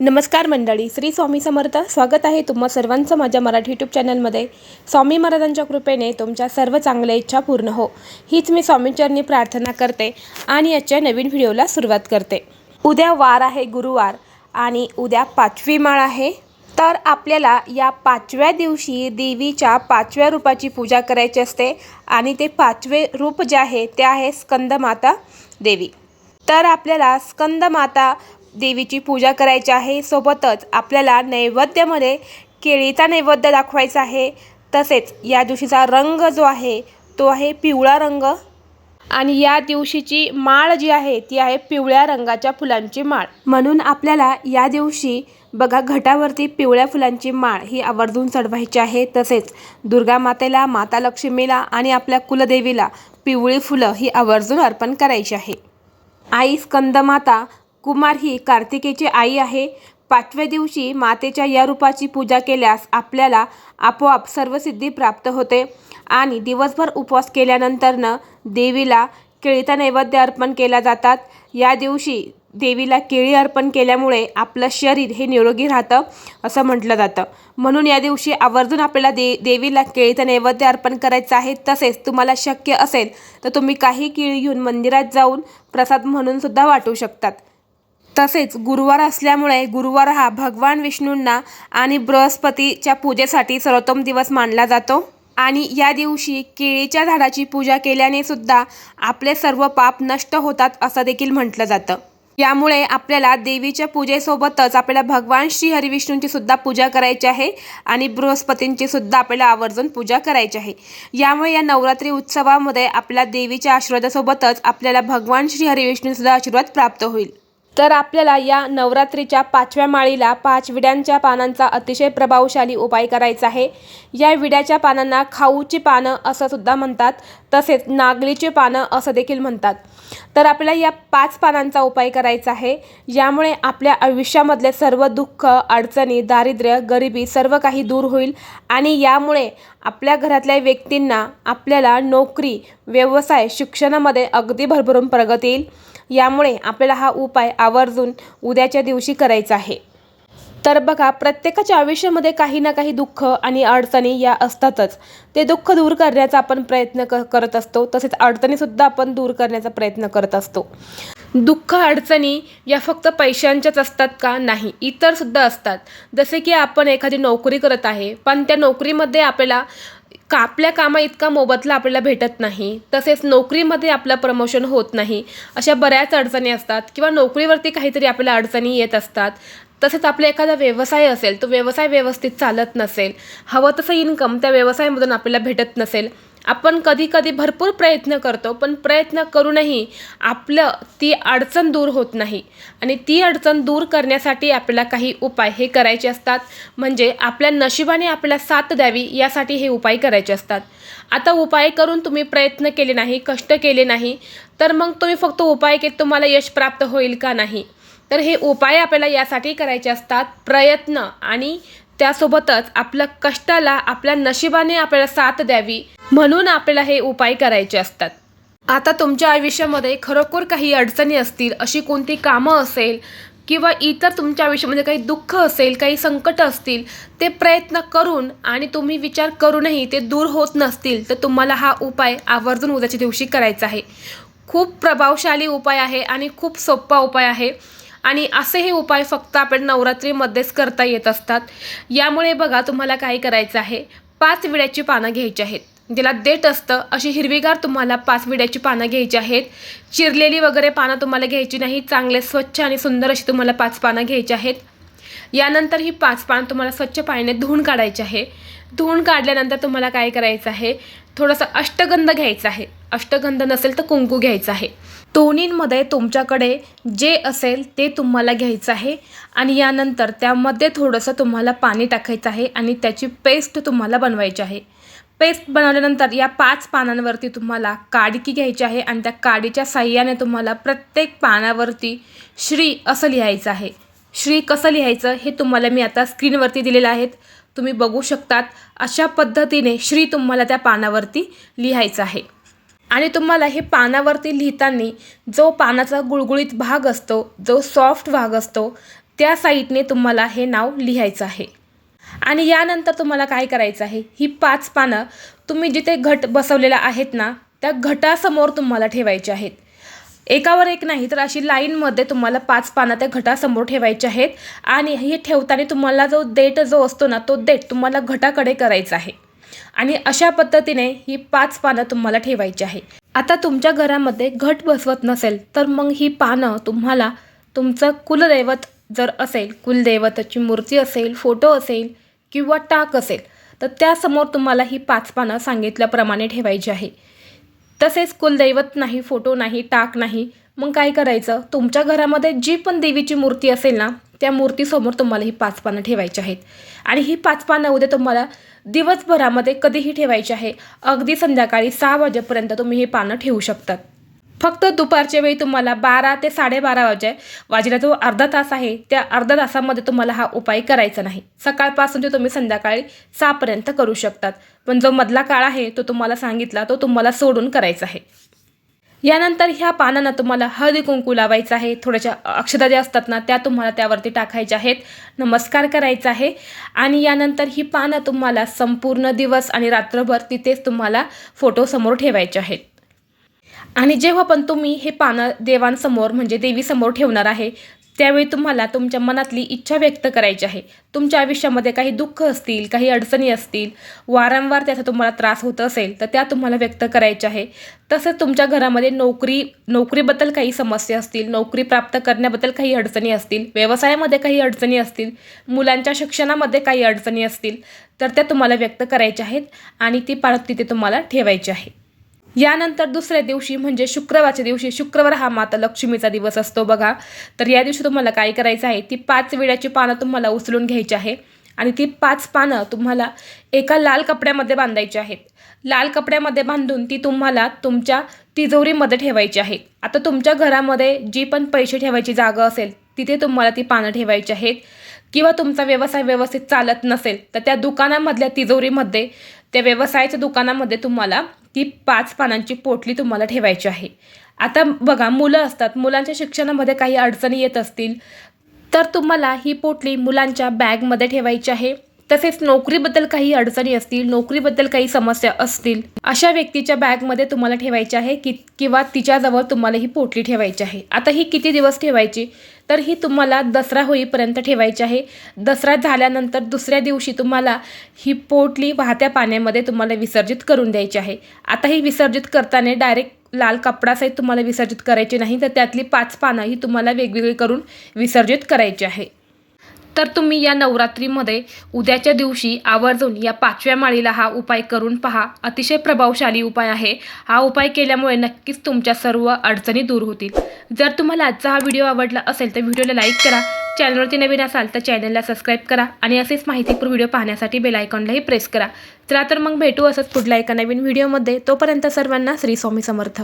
नमस्कार मंडळी, श्री स्वामी समर्थ. स्वागत आहे तुम्हा सर्वांचं माझ्या मराठी यूट्यूब चॅनलमध्ये. स्वामी महाराजांच्या कृपेने तुमच्या सर्व चांगल्या इच्छा पूर्ण हो, हीच मी स्वामींचरणी प्रार्थना करते आणि याच्या नवीन व्हिडिओला सुरुवात करते. उद्या वार आहे गुरुवार आणि उद्या 5वी माळ आहे. तर आपल्याला या 5व्या दिवशी देवीच्या 5व्या रूपाची पूजा करायची असते आणि ते 5वे रूप जे आहे ते आहे स्कंदमाता देवी. तर आपल्याला स्कंदमाता देवीची पूजा करायची आहे. सोबतच आपल्याला नैवेद्यामध्ये केळीचा नैवेद्य दाखवायचा आहे. तसेच या दिवशीचा रंग जो आहे तो आहे पिवळा रंग आणि या दिवशीची माळ जी आहे ती आहे पिवळ्या रंगाच्या फुलांची माळ. म्हणून आपल्याला या दिवशी बघा घटावरती पिवळ्या फुलांची माळ ही आवर्जून चढवायची आहे. तसेच दुर्गा मातेला, माता लक्ष्मीला आणि आपल्या कुलदेवीला पिवळी फुलं ही आवर्जून अर्पण करायची आहे. आई स्कंदमाता कुमार ही कार्तिकेची आई आहे. 5व्या दिवशी मातेच्या या रूपाची पूजा केल्यास आपल्याला आपोआप सर्वसिद्धी प्राप्त होते आणि दिवसभर उपवास केल्यानंतरनं देवीला केळीचा नैवेद्य अर्पण केला जातात. या दिवशी देवीला केळी अर्पण केल्यामुळे आपलं शरीर हे निरोगी राहतं असं म्हटलं जातं. म्हणून या दिवशी आवर्जून आपल्याला देवीला केळीचा नैवेद्य अर्पण करायचं आहे. तसेच तुम्हाला शक्य असेल तर तुम्ही काही केळी घेऊन मंदिरात जाऊन प्रसाद म्हणून सुद्धा वाटू शकतात. तसेच गुरुवार असल्यामुळे गुरुवार हा भगवान विष्णूंना आणि बृहस्पतीच्या पूजेसाठी सर्वोत्तम दिवस मानला जातो आणि या दिवशी केळीच्या झाडाची पूजा केल्याने सुद्धा आपले सर्व पाप नष्ट होतात असं देखील म्हटलं जातं. यामुळे आपल्याला देवीच्या पूजेसोबतच आपल्याला भगवान श्री हरिविष्णूंची सुद्धा पूजा करायची आहे आणि बृहस्पतींची सुद्धा आपल्याला आवर्जून पूजा करायची आहे. यामुळे या नवरात्री उत्सवामध्ये आपल्या देवीच्या आशीर्वादासोबतच आपल्याला भगवान श्री हरिविष्णूंचा आशीर्वाद प्राप्त होईल. तर आपल्याला या नवरात्रीच्या 5व्या माळीला 5 विड्यांच्या पानांचा अतिशय प्रभावशाली उपाय करायचा आहे. या विड्याच्या पानांना खाऊची पानं असं सुद्धा म्हणतात. तसेच नागलीची पानं असं देखील म्हणतात. तर आपल्याला या 5 पानांचा उपाय करायचा आहे. यामुळे आपल्या आयुष्यामधले सर्व दुःख, अडचणी, दारिद्र्य, गरिबी सर्व काही दूर होईल आणि यामुळे आपल्या घरातल्या व्यक्तींना आपल्याला नोकरी, व्यवसाय, शिक्षणामध्ये अगदी भरभरून प्रगती येईल. यामुळे आपल्याला हा उपाय आवर्जून उद्याच्या दिवशी करायचा आहे. तर बघा, प्रत्येकाच्या आयुष्यामध्ये काही ना काही दुःख आणि अडचणी या असतातच. ते दुःख दूर करण्याचा आपण प्रयत्न करत असतो. तसेच अडचणीसुद्धा आपण दूर करण्याचा प्रयत्न करत असतो. दुःख, अडचणी या फक्त पैशांच्याच असतात का? नाही, इतरसुद्धा असतात. जसे की आपण एखादी नोकरी करत आहे पण त्या नोकरीमध्ये आपल्याला आपल्या कामा इतका मोबदला आपल्याला भेटत नाही. तसेच नोकरीमध्ये आपलं प्रमोशन होत नाही. अशा बऱ्याच अडचणी असतात किंवा नोकरीवरती काहीतरी आपल्याला अडचणी येत असतात. तसेच आपला एखादा व्यवसाय असेल, तो व्यवसाय व्यवस्थित चालत नसेल, हवं तसं इन्कम त्या व्यवसायामधून आपल्याला भेटत नसेल. आपण कधी कधी भरपूर प्रयत्न करतो पण प्रयत्न करूनही आपलं ती अडचण दूर होत नाही आणि ती अडचण दूर करण्यासाठी आपल्याला काही उपाय हे करायचे असतात. म्हणजे आपल्या नशिबाने आपल्याला साथ द्यावी यासाठी हे उपाय करायचे असतात. आता उपाय करून तुम्ही प्रयत्न केले नाही, कष्ट केले नाही तर मग तुम्ही फक्त उपाय केले, तुम्हाला यश प्राप्त होईल का? नाही. तर हे उपाय आपल्याला यासाठी करायचे असतात, प्रयत्न आणि त्यासोबतच आपल्या कष्टाला आपल्या नशिबाने आपल्याला साथ द्यावी म्हणून आपल्याला हे उपाय करायचे असतात. आता तुमच्या आयुष्यामध्ये खरोखर काही अडचणी असतील, अशी कोणती कामं असेल किंवा इतर तुमच्या आयुष्यामध्ये काही दुःख असेल, काही संकट असतील, ते प्रयत्न करून आणि तुम्ही विचार करूनही ते दूर होत नसतील तर तुम्हाला हा उपाय आवर्जून उद्याच्या दिवशी करायचा आहे. खूप प्रभावशाली उपाय आहे आणि खूप सोपा उपाय आहे आणि असे हे उपाय फक्त आपण नवरात्रीमध्येच करता येत असतात. यामुळे बघा, तुम्हाला काय करायचं आहे, 5 विड्याची पानं घ्यायची आहेत. ज्याला देठ असतं अशी हिरवीगार तुम्हाला 5 विड्याची पानं घ्यायची आहेत. चिरलेली वगैरे पानं तुम्हाला घ्यायची नाही. चांगले स्वच्छ आणि सुंदर अशी तुम्हाला 5 पानं घ्यायची आहेत. यानंतर ही 5 पानं तुम्हाला स्वच्छ पाण्याने धुवून काढायची आहे. धुवून काढल्यानंतर तुम्हाला काय करायचं आहे, थोडंसं अष्टगंध घ्यायचं आहे. अष्टगंध नसेल तर कुंकू घ्यायचं आहे. दोन्हींमध्ये तुमच्याकडे जे असेल ते तुम्हाला घ्यायचं आहे आणि यानंतर त्यामध्ये थोडंसं तुम्हाला पाणी टाकायचं आहे आणि त्याची पेस्ट तुम्हाला बनवायची आहे. पेस्ट बनवल्यानंतर या 5 पानांवरती तुम्हाला काडकी घ्यायची आहे आणि त्या काडीच्या साह्याने तुम्हाला प्रत्येक पानावरती श्री असं लिहायचं आहे. श्री कसं लिहायचं हे तुम्हाला मी आता स्क्रीनवरती दिलेलं आहे, तुम्ही बघू शकतात. अशा पद्धतीने श्री तुम्हाला त्या पानावरती लिहायचं आहे. आणि तुम्हाला हे पानावरती लिहिताना जो पानाचा गुळगुळीत भाग असतो, जो सॉफ्ट भाग असतो त्या साईडने तुम्हाला हे नाव लिहायचं आहे। आणि यानंतर तुम्हाला काय करायचं आहे, ही 5 पानं तुम्ही जिथे घट बसवलेला आहेत ना त्या घटासमोर तुम्हाला ठेवायचे आहेत। एकावर एक नाही तर अशी लाईनमध्ये तुम्हाला 5 पानं त्या घटासमोर ठेवायचे आहेत। आणि हे ठेवताना तुम्हाला जो देठ जो असतो ना तो देठ तुम्हाला घटाकडे करायचा आहे आणि अशा पद्धतीने ही 5 पानं तुम्हाला ठेवायची आहे। आता तुमच्या घरामध्ये घट बसवत नसेल तर मग ही पानं तुम्हाला तुमचं कुलदैवत जर असेल, कुलदैवताची मूर्ती असेल, फोटो असेल किंवा टाक असेल तर त्यासमोर तुम्हाला ही 5 पानं सांगितल्याप्रमाणे ठेवायची आहे। तसेच कुलदैवत नाही, फोटो नाही, टाक नाही, मग काय करायचं, तुमच्या घरामध्ये जी पण देवीची मूर्ती असेल ना त्या मूर्तीसमोर तुम्हाला ही 5 पानं ठेवायची आहेत। आणि ही 5 पानं उद्या तुम्हाला दिवसभरामध्ये कधीही ठेवायची आहे। अगदी संध्याकाळी 6 वाजेपर्यंत तुम्ही ही पानं ठेवू शकतात। फक्त दुपारच्या वेळी तुम्हाला 12 ते 12:30 वाजेला जो अर्धा तास आहे त्या अर्धा तासामध्ये तुम्हाला हा उपाय करायचा नाही। सकाळपासून ते तुम्ही संध्याकाळी 6 पर्यंत करू शकतात, पण जो मधला काळ आहे तो तुम्हाला सांगितला तो तुम्हाला सोडून करायचा आहे। यानंतर ह्या पानांना तुम्हाला हळदी कुंकू लावायचं आहे। थोड्याशा अक्षता ज्या असतात ना त्या तुम्हाला त्यावरती टाकायच्या आहेत, नमस्कार करायचा आहे। आणि यानंतर ही पानं तुम्हाला संपूर्ण दिवस आणि रात्रभर तिथेच तुम्हाला फोटोसमोर ठेवायचे आहेत। आणि जेव्हा पण तुम्ही हे पानं देवांसमोर म्हणजे देवीसमोर ठेवणार आहे त्यावेळी तुम्हाला तुमच्या मनातली इच्छा व्यक्त करायची आहे। तुमच्या आयुष्यामध्ये काही दुःख असतील, काही अडचणी असतील, वारंवार त्याचा तुम्हाला त्रास होत असेल तर त्या तुम्हाला व्यक्त करायच्या आहे। तसंच तुमच्या घरामध्ये नोकरीबद्दल काही समस्या असतील, नोकरी प्राप्त करण्याबद्दल काही अडचणी असतील, व्यवसायामध्ये काही अडचणी असतील, मुलांच्या शिक्षणामध्ये काही अडचणी असतील तर त्या तुम्हाला व्यक्त करायच्या आहेत आणि ती पानं तिथे तुम्हाला ठेवायची आहे। यानंतर दुसऱ्या दिवशी म्हणजे शुक्रवारच्या दिवशी, शुक्रवार हा माता लक्ष्मीचा दिवस असतो बघा, तर या दिवशी तुम्हाला काय करायचं आहे, ती 5 विड्याची पानं तुम्हाला उचलून घ्यायची आहे आणि ती 5 पानं तुम्हाला एका लाल कपड्यामध्ये बांधायची आहेत। लाल कपड्यामध्ये बांधून ती तुम्हाला तुमच्या तिजोरीमध्ये ठेवायची आहे। आता तुमच्या घरामध्ये जी पण पैसे ठेवायची जागा असेल तिथे तुम्हाला ती पानं ठेवायची आहेत, किंवा तुमचा व्यवसाय व्यवस्थित चालत नसेल तर त्या दुकानामधल्या तिजोरीमध्ये, त्या व्यवसायाच्या दुकानामध्ये तुम्हाला ती 5 पानांची पोटली तुम्हाला ठेवायची आहे। आता बघा, मुलं असतात, मुलांच्या शिक्षणामध्ये काही अडचणी येत असतील तर तुम्हाला ही पोटली मुलांच्या बॅगमध्ये ठेवायची आहे। तसेच नोकरीबद्दल काही अडचणी असतील, नोकरीबद्दल काही समस्या असतील, अशा व्यक्तीच्या बॅगमध्ये तुम्हाला ठेवायची आहे किंवा तिच्याजवळ तुम्हाला ही पोटली ठेवायची आहे। आता ही किती दिवस ठेवायची, तर ही तुम्हाला दसरा होईपर्यंत ठेवायची आहे। दसरा झाल्यानंतर दुसऱ्या दिवशी तुम्हाला ही पोटली वाहत्या पाण्यामध्ये तुम्हाला विसर्जित करून द्यायची आहे। आता ही विसर्जित करताना डायरेक्ट लाल कपडासहित तुम्हाला विसर्जित करायची नाही, तर त्यातली 5 पानं ही तुम्हाला वेगवेगळी करून विसर्जित करायची आहे। तर तुम्ही या नवरात्रीमध्ये उद्याच्या दिवशी आवर्जून या 5व्या माळीला हा उपाय करून पहा। अतिशय प्रभावशाली उपाय आहे। हा उपाय केल्यामुळे नक्कीच तुमच्या सर्व अडचणी दूर होतील। जर तुम्हाला आजचा हा व्हिडिओ आवडला असेल तर व्हिडिओला लाईक करा, चॅनलवरती नवीन असाल तर चॅनलला सबस्क्राईब करा आणि असेच माहितीपूर्ण व्हिडिओ पाहण्यासाठी बेल आयकॉनलाही प्रेस करा। चला तर मग भेटू असंच पुढल्या एका नवीन व्हिडिओमध्ये। तोपर्यंत सर्वांना श्री स्वामी समर्थ।